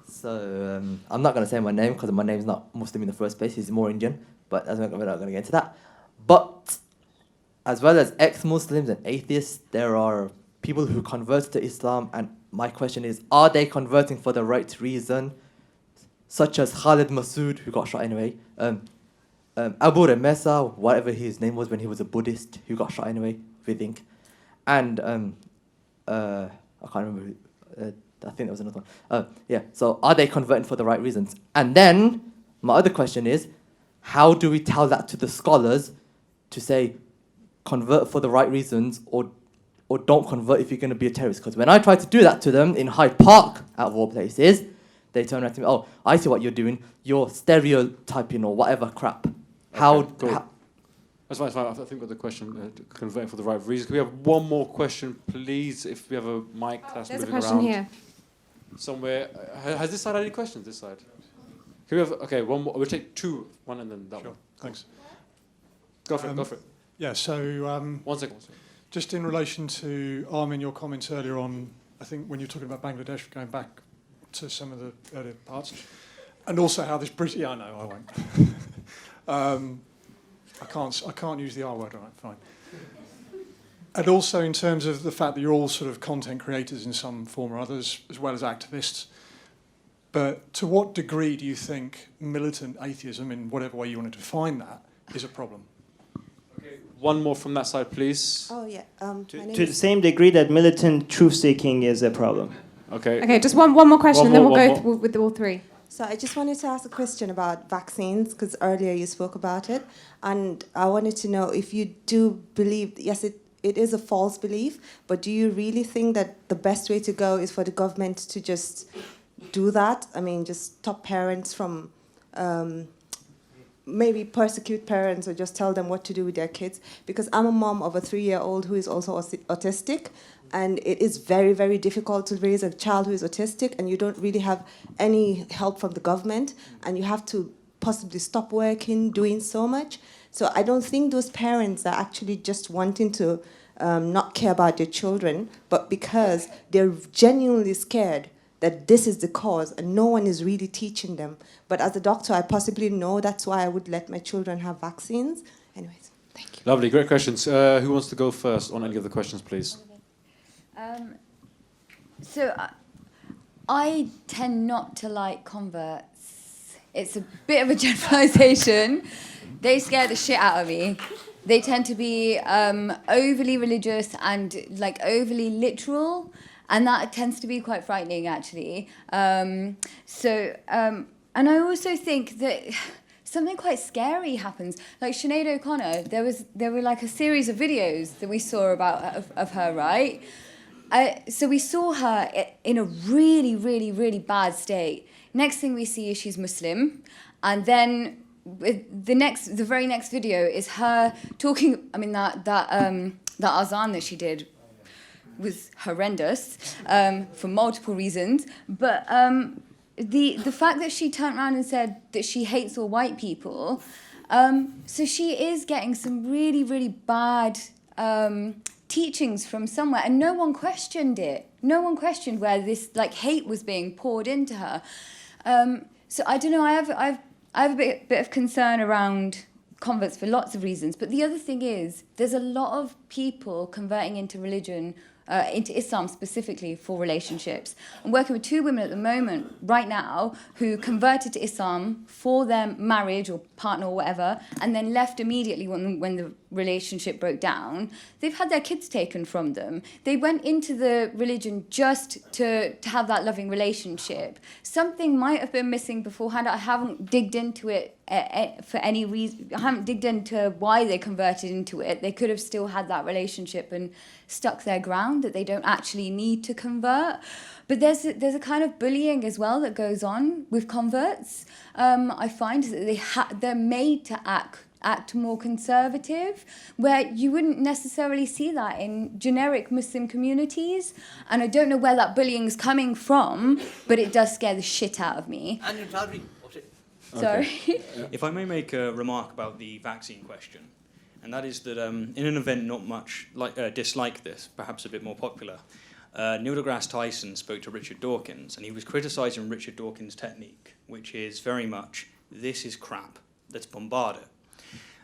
So I'm not going to say my name because my name's not Muslim in the first place. He's more Indian, but we're not going to get into that. But as well as ex-Muslims and atheists, there are people who convert to Islam, and my question is, are they converting for the right reason? Such as Khalid Masood, who got shot anyway. Abu Ramesa, whatever his name was when he was a Buddhist, who got shot anyway, we think. And I can't remember. I think there was another one. Yeah. So are they converting for the right reasons? And then my other question is, how do we tell that to the scholars to say convert for the right reasons or don't convert if you're going to be a terrorist? Because when I try to do that to them in Hyde Park, out of all places, they turn around to me, oh, I see what you're doing. You're stereotyping or whatever crap. Cool. That's fine. I think we've got the question, converting for the right reasons. Can we have one more question, please? If we have a mic that's There's a moving question around. here. Somewhere. Has this side had any questions, this side? Can we have, okay, one more. We'll take two, one and then that one. Thanks. Go for it. Yeah, so... 1 second. Just in relation to, Armin, your comments earlier on, I think when you're talking about Bangladesh, going back to some of the earlier parts, and also how this British... Yeah, I know, I won't. I can't use the R word, all right, fine. And also in terms of the fact that you're all sort of content creators in some form or others, as well as activists, but to what degree do you think militant atheism, in whatever way you want to define that, is a problem? Okay, one more from that side, please. Oh, yeah. To the same degree that militant truth-seeking is a problem. Okay. Okay, just one more question, and then we'll go with all three. So I just wanted to ask a question about vaccines, because earlier you spoke about it. And I wanted to know if you do believe, yes, it is a false belief, but do you really think that the best way to go is for the government to just do that? I mean, just stop parents from maybe persecute parents or just tell them what to do with their kids? Because I'm a mom of a 3-year-old who is also autistic, and it is very, very difficult to raise a child who is autistic, and you don't really have any help from the government, and you have to possibly stop working, doing so much. So I don't think those parents are actually just wanting to not care about their children, but because they're genuinely scared that this is the cause, and no one is really teaching them. But as a doctor, I possibly know that's why I would let my children have vaccines. Anyways, thank you. Lovely, great questions. Who wants to go first on any of the questions, please? I tend not to like converts. It's a bit of a generalization. They scare the shit out of me. They tend to be overly religious and like overly literal, and that tends to be quite frightening, actually. And I also think that something quite scary happens. Like Sinead O'Connor, there were like a series of videos that we saw of her, right? So we saw her in a really, really, really bad state. Next thing we see is she's Muslim, and then the very next video is her talking. I mean that azan that she did was horrendous for multiple reasons, but the fact that she turned around and said that she hates all white people, so she is getting some really, really bad teachings from somewhere, and no one questioned it. No one questioned where this like hate was being poured into her. So I don't know. I have a bit of concern around converts for lots of reasons. But the other thing is, there's a lot of people converting into religion, into Islam specifically for relationships. I'm working with 2 women at the moment, right now, who converted to Islam for their marriage or partner or whatever, and then left immediately when the relationship broke down. They've had their kids taken from them. They went into the religion just to have that loving relationship. Something might have been missing beforehand. I haven't digged into it for any reason. I haven't digged into why they converted into it. They could have still had that relationship and stuck their ground, that they don't actually need to convert. But there's a kind of bullying as well that goes on with converts. I find that they're made to act more conservative, where you wouldn't necessarily see that in generic Muslim communities. And I don't know where that bullying is coming from, but it does scare the shit out of me. Sorry. If I may make a remark about the vaccine question, and that is that in an event not much dislike this, perhaps a bit more popular, Neil deGrasse Tyson spoke to Richard Dawkins, and he was criticising Richard Dawkins' technique, which is very much, this is crap, let's bombard it.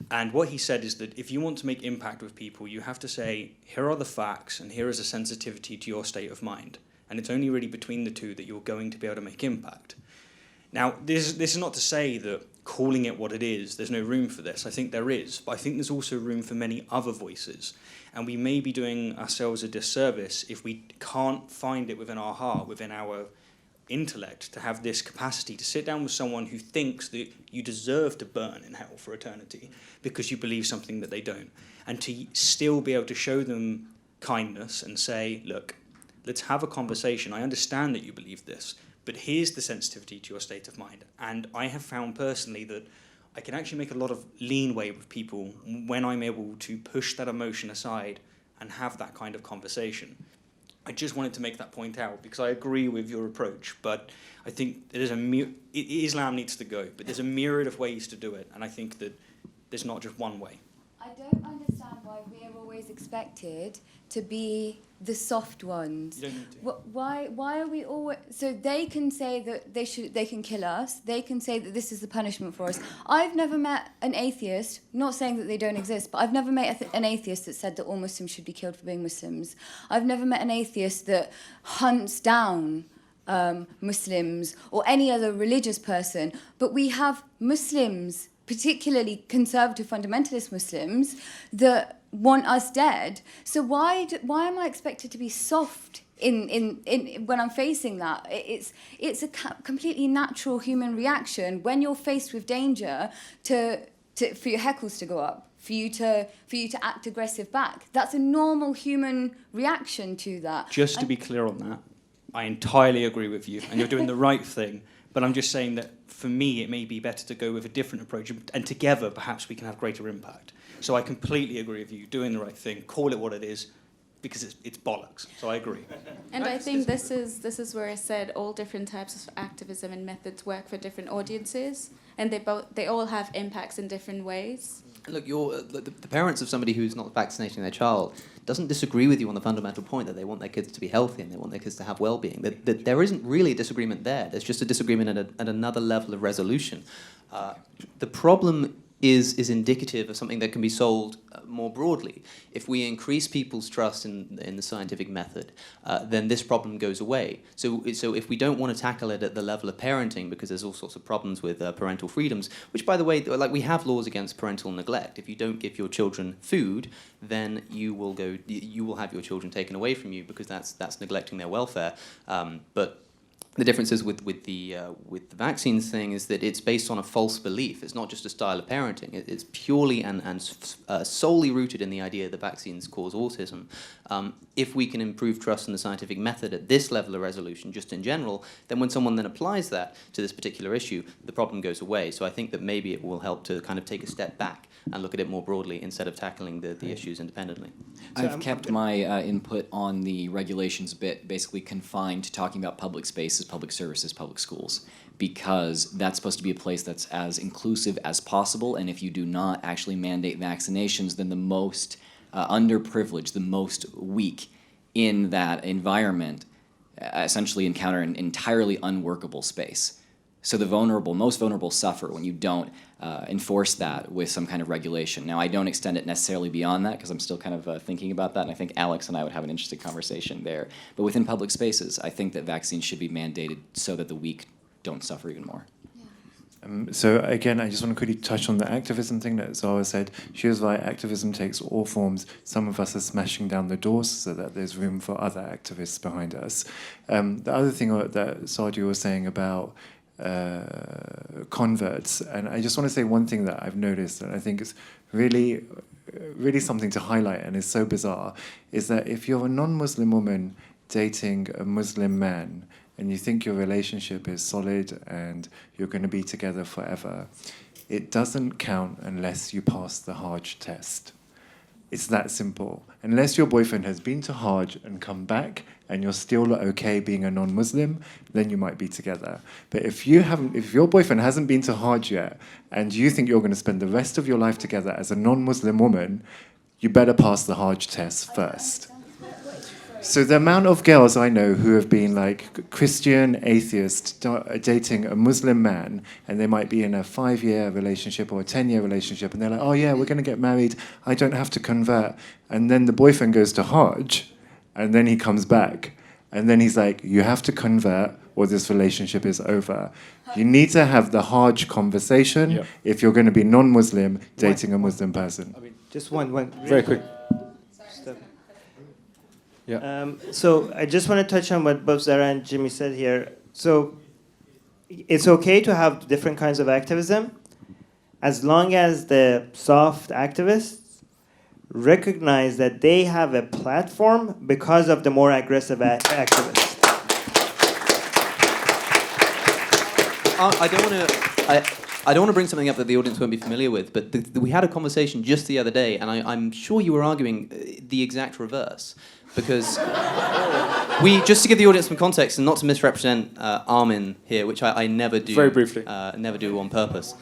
And what he said is that if you want to make impact with people, you have to say, here are the facts, and here is a sensitivity to your state of mind. And it's only really between the two that you're going to be able to make impact. Now, this is not to say that calling it what it is, there's no room for this. I think there is, but I think there's also room for many other voices. And we may be doing ourselves a disservice if we can't find it within our heart, within our intellect, to have this capacity to sit down with someone who thinks that you deserve to burn in hell for eternity because you believe something that they don't. And to still be able to show them kindness and say, look, let's have a conversation. I understand that you believe this, but here's the sensitivity to your state of mind. And I have found personally that I can actually make a lot of leeway with people when I'm able to push that emotion aside and have that kind of conversation. I just wanted to make that point out because I agree with your approach, but I think there's Islam needs to go, but there's a myriad of ways to do it, and I think that there's not just one way. I don't understand why we are always expected to be the soft ones. You don't need to. Why are we always... So they can say that they can kill us. They can say that this is the punishment for us. I've never met an atheist, not saying that they don't exist, but I've never met an atheist that said that all Muslims should be killed for being Muslims. I've never met an atheist that hunts down Muslims or any other religious person. But we have Muslims, particularly conservative fundamentalist Muslims, that want us dead. So why am I expected to be soft in when I'm facing that? It's a completely natural human reaction when you're faced with danger for your heckles to go up, for you to act aggressive back. That's a normal human reaction to that. Just to be clear on that, I entirely agree with you, and you're doing the right thing. But I'm just saying that for me, it may be better to go with a different approach, and together, perhaps we can have greater impact. So I completely agree with you, doing the right thing, call it what it is, because it's bollocks. So I agree. And I think this is where I said all different types of activism and methods work for different audiences, and they all have impacts in different ways. Look, the parents of somebody who's not vaccinating their child doesn't disagree with you on the fundamental point that they want their kids to be healthy and they want their kids to have well-being. That there isn't really a disagreement there. There's just a disagreement at another level of resolution. The problem is indicative of something that can be solved more broadly. If we increase people's trust in the scientific method, then this problem goes away. So if we don't want to tackle it at the level of parenting, because there's all sorts of problems with parental freedoms, which, by the way, like we have laws against parental neglect. If you don't give your children food, then you will have your children taken away from you because that's neglecting their welfare. But the differences with the vaccines thing is that it's based on a false belief. It's not just a style of parenting. It's purely and solely rooted in the idea that vaccines cause autism. If we can improve trust in the scientific method at this level of resolution, just in general, then when someone then applies that to this particular issue, the problem goes away. So I think that maybe it will help to kind of take a step back and look at it more broadly instead of tackling the issues independently. I've kept my input on the regulations bit basically confined to talking about public spaces, public services, public schools, because that's supposed to be a place that's as inclusive as possible, and if you do not actually mandate vaccinations, then the most underprivileged, the most weak in that environment essentially encounter an entirely unworkable space. So the most vulnerable suffer when you don't enforce that with some kind of regulation. Now, I don't extend it necessarily beyond that because I'm still kind of thinking about that, and I think Alex and I would have an interesting conversation there. But within public spaces, I think that vaccines should be mandated so that the weak don't suffer even more. So again, I just want to quickly touch on the activism thing that Zara said. She was right, activism takes all forms. Some of us are smashing down the doors so that there's room for other activists behind us. The other thing that Sadia was saying about converts, and I just want to say one thing that I've noticed, and I think is really something to highlight and is so bizarre, is that if you're a non-Muslim woman dating a Muslim man, and you think your relationship is solid and you're going to be together forever, it doesn't count unless you pass the Hajj test. It's that simple. Unless your boyfriend has been to Hajj and come back and you're still okay being a non-Muslim, then you might be together. But if your boyfriend hasn't been to Hajj yet and you think you're going to spend the rest of your life together as a non-Muslim woman, you better pass the Hajj test first. So the amount of girls I know who have been like Christian atheist dating a Muslim man, and they might be in a 5-year relationship or a 10-year relationship, and they're like, oh yeah, we're going to get married, I don't have to convert. And then the boyfriend goes to Hajj, and then he comes back, and then he's like, you have to convert or this relationship is over. You need to have the hard conversation if you're going to be non-Muslim dating a Muslim person. Just one. Very quick. So I just want to touch on what both Zara and Jimmy said here. So it's okay to have different kinds of activism as long as the soft activists recognize that they have a platform because of the more aggressive activists. I don't want to bring something up that the audience won't be familiar with, but we had a conversation just the other day, and I'm sure you were arguing the exact reverse. Because just to give the audience some context, and not to misrepresent Armin here, which I never do. Very briefly. Never do on purpose.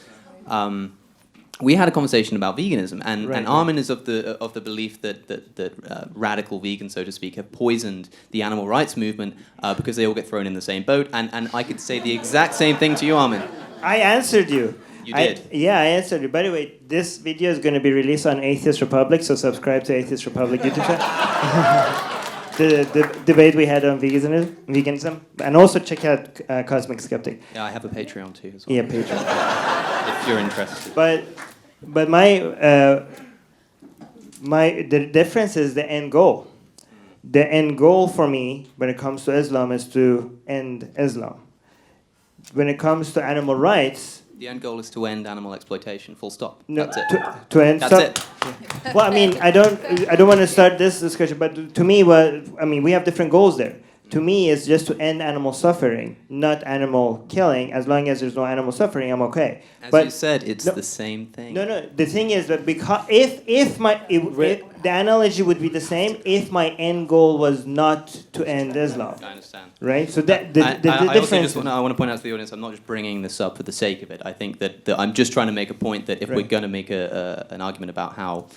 We had a conversation about veganism, and Armin is of the belief that radical vegans, so to speak, have poisoned the animal rights movement because they all get thrown in the same boat. And I could say the exact same thing to you, Armin. I answered you. You did? I answered you. By the way, this video is going to be released on Atheist Republic, so subscribe to Atheist Republic YouTube channel. the debate we had on veganism. And also check out Cosmic Skeptic. Yeah, I have a Patreon too as well. Yeah, Patreon. If you're interested. But the difference is the end goal. The end goal for me when it comes to Islam is to end Islam. When it comes to animal rights, The end goal is to end animal exploitation. Full stop. no, That's it. to end. That's it. Well, I mean, I don't want to start this discussion, but to me, we have different goals there. To me, it's just to end animal suffering, not animal killing. As long as there's no animal suffering, I'm okay. As you said, it's the same thing. No. The thing is that because if the analogy would be the same if my end goal was not to end Islam. I understand. Right. So that the I difference. also just want to point out to the audience, I'm not just bringing this up for the sake of it. I think that I'm just trying to make a point that if we're going to make an argument about how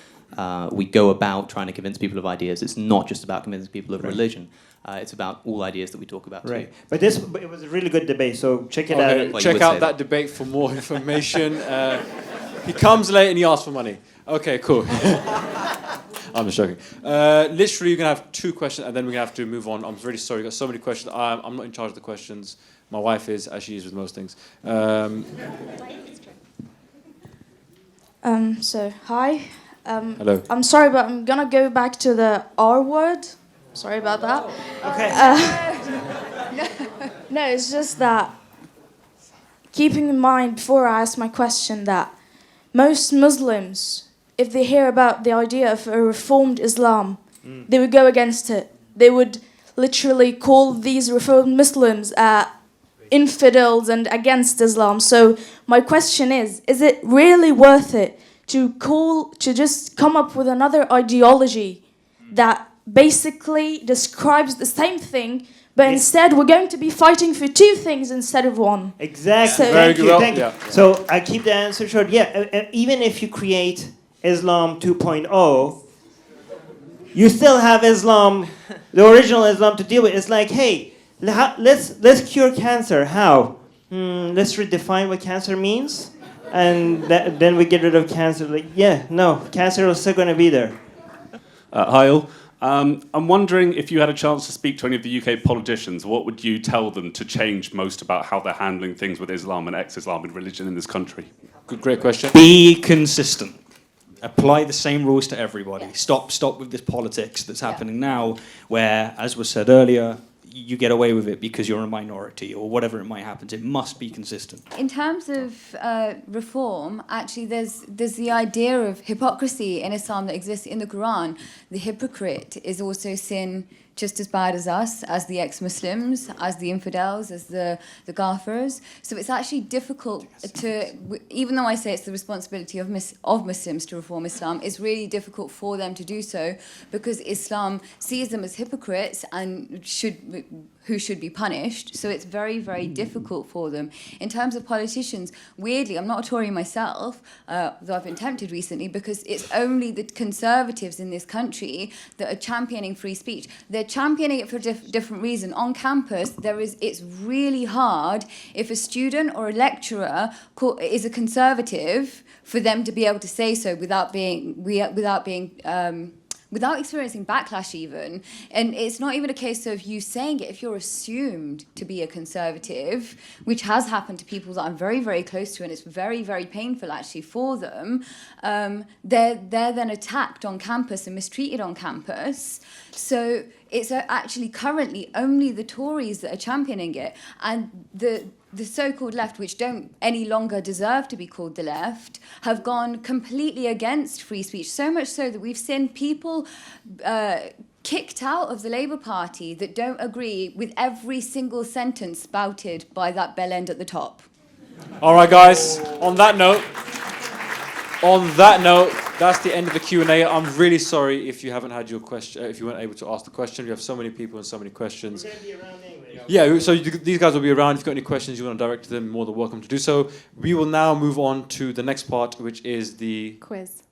we go about trying to convince people of ideas, it's not just about convincing people of religion. It's about all ideas that we talk about too. But it was a really good debate, so check it out. Well, check out that debate for more information. He comes late and he asks for money. Okay, cool. I'm just joking. Literally, you're going to have 2 questions and then we're going to have to move on. I'm really sorry, we've got so many questions. I'm not in charge of the questions. My wife is, as she is with most things. Hi. Hello. I'm sorry, but I'm gonna go back to the R word. Sorry about that. Okay. No, it's just that keeping in mind before I ask my question that most Muslims, if they hear about the idea of a reformed Islam, they would go against it. They would literally call these reformed Muslims infidels and against Islam. So my question is it really worth it to just come up with another ideology that basically describes the same thing, but instead we're going to be fighting for 2 things instead of 1. Exactly. So, Thank you. So I keep the answer short. Yeah, even if you create Islam 2.0, you still have Islam, the original Islam to deal with. It's like, hey, let's cure cancer. How? Let's redefine what cancer means, and then we get rid of cancer. Cancer is still going to be there. Hi all. I'm wondering if you had a chance to speak to any of the UK politicians, what would you tell them to change most about how they're handling things with Islam and ex-Islam and religion in this country? Great question. Be consistent. Apply the same rules to everybody. Stop with this politics that's happening now, where, as was said earlier, you get away with it because you're a minority or whatever it might happen. It must be consistent. In terms of reform, actually, there's the idea of hypocrisy in Islam that exists in the Quran. The hypocrite is also sin just as bad as us, as the ex-Muslims, as the infidels, as the Ghafirs. So it's actually difficult to, even though I say it's the responsibility of Muslims to reform Islam, it's really difficult for them to do so because Islam sees them as hypocrites and who should be punished. So it's very, very difficult for them. In terms of politicians, weirdly, I'm not a Tory myself, though I've been tempted recently, because it's only the Conservatives in this country that are championing free speech. They're championing it for a different reason. On campus, it's really hard if a student or a lecturer is a Conservative for them to be able to say so without being without experiencing backlash even. And it's not even a case of you saying it. If you're assumed to be a conservative, which has happened to people that I'm very, very close to, and it's very, very painful actually for them, they're then attacked on campus and mistreated on campus. So it's actually currently only the Tories that are championing it, and the so-called left, which don't any longer deserve to be called the left, have gone completely against free speech, so much so that we've seen people kicked out of the Labour Party that don't agree with every single sentence spouted by that bell end at the top. All right, guys, on that note, that's the end of the Q&A. I'm really sorry if you haven't had your question, if you weren't able to ask the question. We have so many people and so many questions. We're going to be around anyway. Yeah, so these guys will be around. If you've got any questions you want to direct to them, more than welcome to do so. We will now move on to the next part, which is the quiz.